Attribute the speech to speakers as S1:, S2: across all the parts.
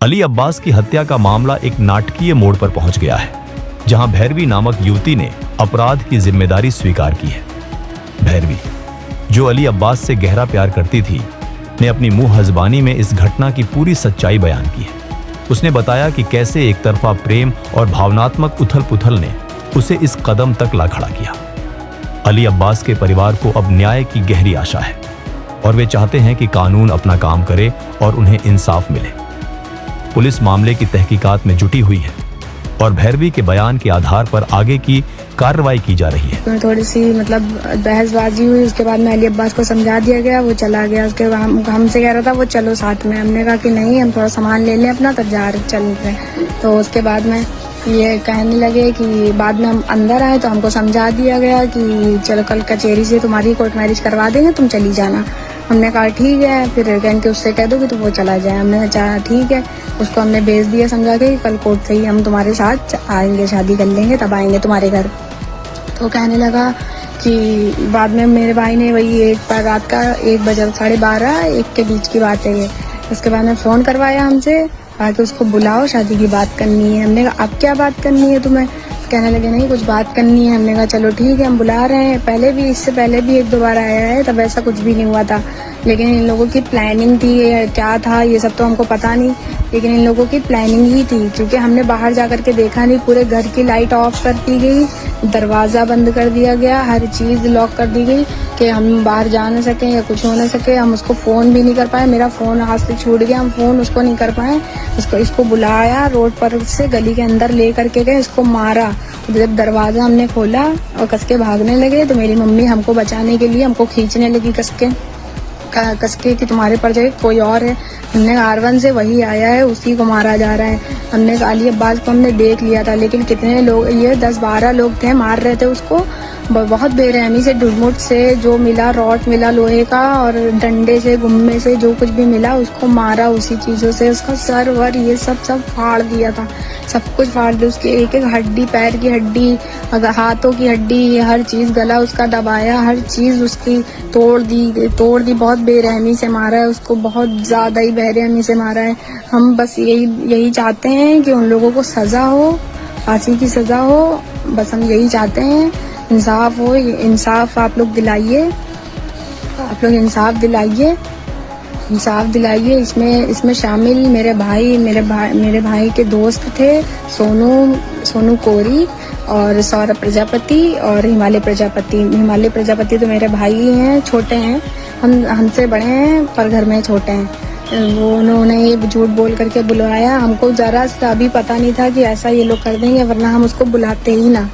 S1: अली अब्बास की हत्या का मामला एक नाटकीय मोड़ पर पहुंच गया है, जहां भैरवी नामक युवती ने अपराध की जिम्मेदारी स्वीकार की है। भैरवी, जो अली अब्बास से गहरा प्यार करती थी, ने अपनी मुंह ज़बानी में इस घटना की पूरी सच्चाई बयान की है। उसने बताया कि कैसे एक तरफा प्रेम और भावनात्मक उथल-पुथल ने उसे इस कदम तक ला खड़ा किया। अली अब्बास के परिवार को अब न्याय की गहरी आशा है और वे चाहते हैं कि कानून अपना काम करे और उन्हें इंसाफ मिले। पुलिस मामले की तहकीकात में जुटी हुई है और भैरवी के बयान के आधार पर आगे की कार्रवाई की जा रही है।
S2: थोड़ी सी बहसबाजी हुई, उसके बाद में अली अब्बास को समझा दिया गया, वो चला गया। उसके बाद हमसे कह रहा था वो चलो साथ में, हमने कहा कि नहीं, हम थोड़ा सामान ले लें अपना, तब चल रहे। तो उसके बाद में ये कहने लगे कि बाद में हम अंदर आए तो हमको समझा दिया गया कि चलो कल कचहरी से तुम्हारी कोर्ट मैरिज करवा देंगे, तुम चली जाना। हमने कहा ठीक है, फिर कह के उससे कह दो कि तो वो चला जाए। हमने कहा ठीक है, उसको हमने भेज दिया समझा के कल कोर्ट से ही हम तुम्हारे साथ आएंगे, शादी कर लेंगे, तब आएंगे तुम्हारे घर। तो कहने लगा कि बाद में मेरे भाई ने वही रात का 1 बजे 12:30 1 के बीच की बात है ये। उसके बाद में फ़ोन करवाया हमसे, कहा कि उसको बुलाओ, शादी की बात करनी है। हमने कहा अब क्या बात करनी है तुम्हें? कहने लगे नहीं कुछ बात करनी है। हमने कहा चलो ठीक है, हम बुला रहे हैं। पहले भी इससे पहले भी 1-2 बार आया है, तब ऐसा कुछ भी नहीं हुआ था। लेकिन इन लोगों की प्लानिंग थी, क्या था ये सब तो हमको पता नहीं, लेकिन इन लोगों की प्लानिंग ही थी। क्योंकि हमने बाहर जाकर के देखा नहीं, पूरे घर की लाइट ऑफ कर दी गई, दरवाज़ा बंद कर दिया गया, हर चीज़ लॉक कर दी गई कि हम बाहर जा ना सकें या कुछ हो ना सके। हम उसको फ़ोन भी नहीं कर पाए, मेरा फ़ोन हाथ से छूट गया, हम फ़ोन उसको नहीं कर पाए। इसको बुलाया, रोड पर से गली के अंदर ले करके गए, इसको मारा। जब दरवाज़ा हमने खोला और कस के भागने लगे तो मेरी मम्मी हमको बचाने के लिए हमको खींचने लगी कस के कि तुम्हारे पर जो कोई और है। हमने R1 से वही आया है, उसी को मारा जा रहा है। हमने अली अब्बास को हमने देख लिया था, लेकिन कितने लोग, ये 10-12 लोग थे, मार रहे थे उसको बहुत बेरहमी से। ढुलमुट से जो मिला, रॉड मिला लोहे का, और डंडे से, गुम्मे से, जो कुछ भी मिला उसको मारा उसी चीज़ों से। उसका सर वर ये सब फाड़ दिया था, सब कुछ फाड़ दिया। उसकी एक हड्डी, पैर की हड्डी, हाथों की हड्डी, हर चीज़, गला उसका दबाया, हर चीज़ उसकी तोड़ दी। बहुत बेरहमी से मारा है उसको, बहुत ज़्यादा ही बेरहमी से मारा है। हम बस यही चाहते हैं कि उन लोगों को सज़ा हो, फांसी की सज़ा हो, बस हम यही चाहते हैं। इंसाफ हो, इंसाफ आप लोग दिलाइए, इंसाफ दिलाइए। इसमें शामिल मेरे भाई के दोस्त थे, सोनू कोरी और सौरभ प्रजापति और हिमालय प्रजापति तो मेरे भाई ही हैं, छोटे हैं, हमसे बड़े हैं पर घर में छोटे हैं। वो उन्होंने ये झूठ बोल करके बुलवाया। हमको ज़रा सा भी पता नहीं था कि ऐसा ये लोग कर देंगे, वरना हम उसको बुलाते ही ना।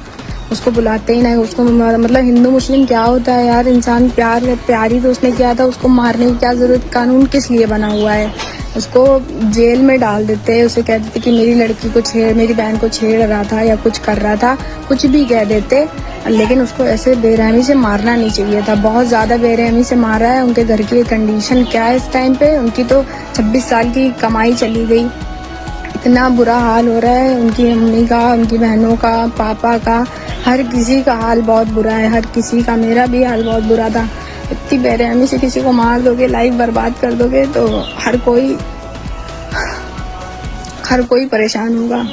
S2: उसको मतलब हिंदू मुस्लिम क्या होता है यार, इंसान प्यार ही तो उसने किया था, उसको मारने की क्या जरूरत? कानून किस लिए बना हुआ है? उसको जेल में डाल देते, उसे कह देते कि मेरी बहन को छेड़ रहा था या कुछ कर रहा था, कुछ भी कह देते। लेकिन उसको ऐसे बेरहमी से मारना नहीं चाहिए था, बहुत ज़्यादा बेरहमी से मारा है। उनके घर की कंडीशन क्या है इस टाइम पे? उनकी तो 26 साल की कमाई चली गई, इतना बुरा हाल हो रहा है उनकी मम्मी का, उनकी बहनों का, पापा का, हर किसी का हाल बहुत बुरा है, हर किसी का। मेरा भी हाल बहुत बुरा था। इतनी बेरहमी से किसी को मार दोगे, लाइफ बर्बाद कर दोगे, तो हर कोई परेशान होगा।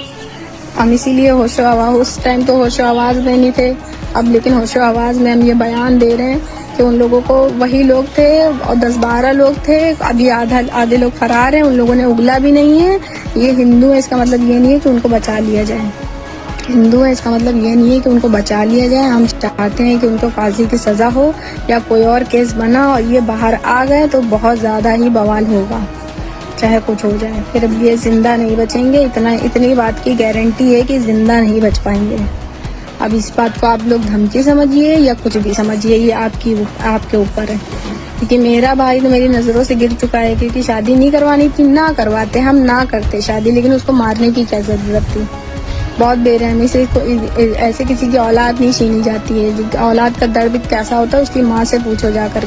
S2: हम इसीलिए उस टाइम तो होशो आवाज़ में नहीं थे, अब लेकिन होशो आवाज़ में हम ये बयान दे रहे हैं कि उन लोगों को, वही लोग थे और 10-12 लोग थे, अभी आधे लोग फरार हैं, उन लोगों ने उगला भी नहीं है। ये हिंदू है, इसका मतलब ये नहीं है कि उनको बचा लिया जाए। हिंदू है, इसका मतलब ये नहीं है कि उनको बचा लिया जाए। हम चाहते हैं कि उनको फांसी की सज़ा हो या कोई और केस बना और ये बाहर आ गए तो बहुत ज़्यादा ही बवाल होगा, चाहे कुछ हो जाए। फिर अब ये जिंदा नहीं बचेंगे, इतनी बात की गारंटी है कि जिंदा नहीं बच पाएंगे। अब इस बात को आप लोग धमकी समझिए या कुछ भी समझिए, ये आपके ऊपर है। क्योंकि मेरा भाई तो मेरी नज़रों से गिर चुका है, क्योंकि शादी नहीं करवानी थी, ना करवाते, हम ना करते शादी, लेकिन उसको मारने की क्या ज़रूरत थी? बहुत बेरहमी से ऐसे किसी की औलाद नहीं छीनी जाती है। औलाद का दर्द कैसा होता है उसकी माँ से पूछो जाकर।